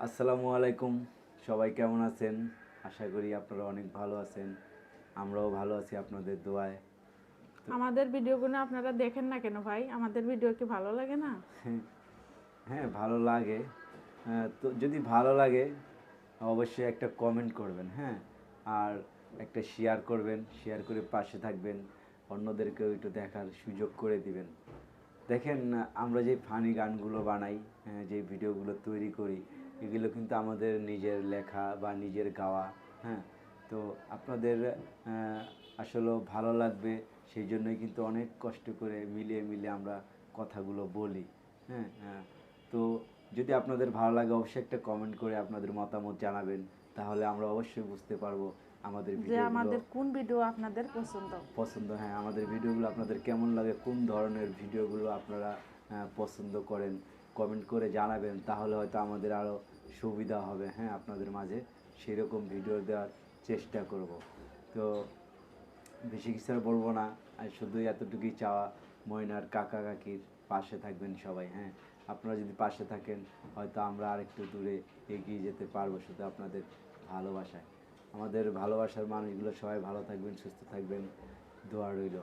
আসসালামু আলাইকুম। সবাই কেমন আছেন? আশা করি আপনারা অনেক ভালো আছেন। আমরাও ভালো আছি আপনাদের দোয়ায়। আমাদের ভিডিওগুলো আপনারা দেখেন না কেন ভাই? আমাদের ভিডিও কি ভালো লাগে না? হ্যাঁ, ভালো লাগে। তো যদি ভালো লাগে অবশ্যই একটা কমেন্ট করবেন, হ্যাঁ? আর একটা শেয়ার করবেন, শেয়ার করে পাশে থাকবেন। অন্যদেরকেও একটু দেখার সুযোগ করে দিবেন। দেখেন, আমরা যে ফানি গানগুলো বানাই, যে ভিডিওগুলো তৈরি করি, এগুলো কিন্তু আমাদের নিজের লেখা বা নিজের গাওয়া, হ্যাঁ? তো আপনাদের আসলেও ভালো লাগবে, সেই জন্যই কিন্তু অনেক কষ্ট করে মিলিয়ে আমরা কথাগুলো বলি, হ্যাঁ? তো যদি আপনাদের ভালো লাগে অবশ্যই একটা কমেন্ট করে আপনাদের মতামত জানাবেন, তাহলে আমরা অবশ্যই বুঝতে পারবো আমাদের যে ভিডিওগুলো আমাদের কোন ভিডিও আপনাদের পছন্দ। পছন্দ। হ্যাঁ, আমাদের ভিডিওগুলো আপনাদের কেমন লাগে, কোন ধরনের ভিডিওগুলো আপনারা পছন্দ করেন, কমেন্ট করে জানাবেন, তাহলে হয়তো আমাদের আরও সুবিধা হবে, হ্যাঁ, আপনাদের মাঝে সেরকম ভিডিও দেওয়ার চেষ্টা করব। তো বেশি কিছু আর বলবো না, আর শুধু এতটুকুই চাওয়া, ময়নার কাকা কাকির পাশে থাকবেন সবাই, হ্যাঁ। আপনারা যদি পাশে থাকেন হয়তো আমরা আরেকটু দূরে এগিয়ে যেতে পারবো শুধু আপনাদের ভালোবাসায়। আমাদের ভালোবাসার মানুষগুলো সবাই ভালো থাকবেন, সুস্থ থাকবেন, দোয়া রইল।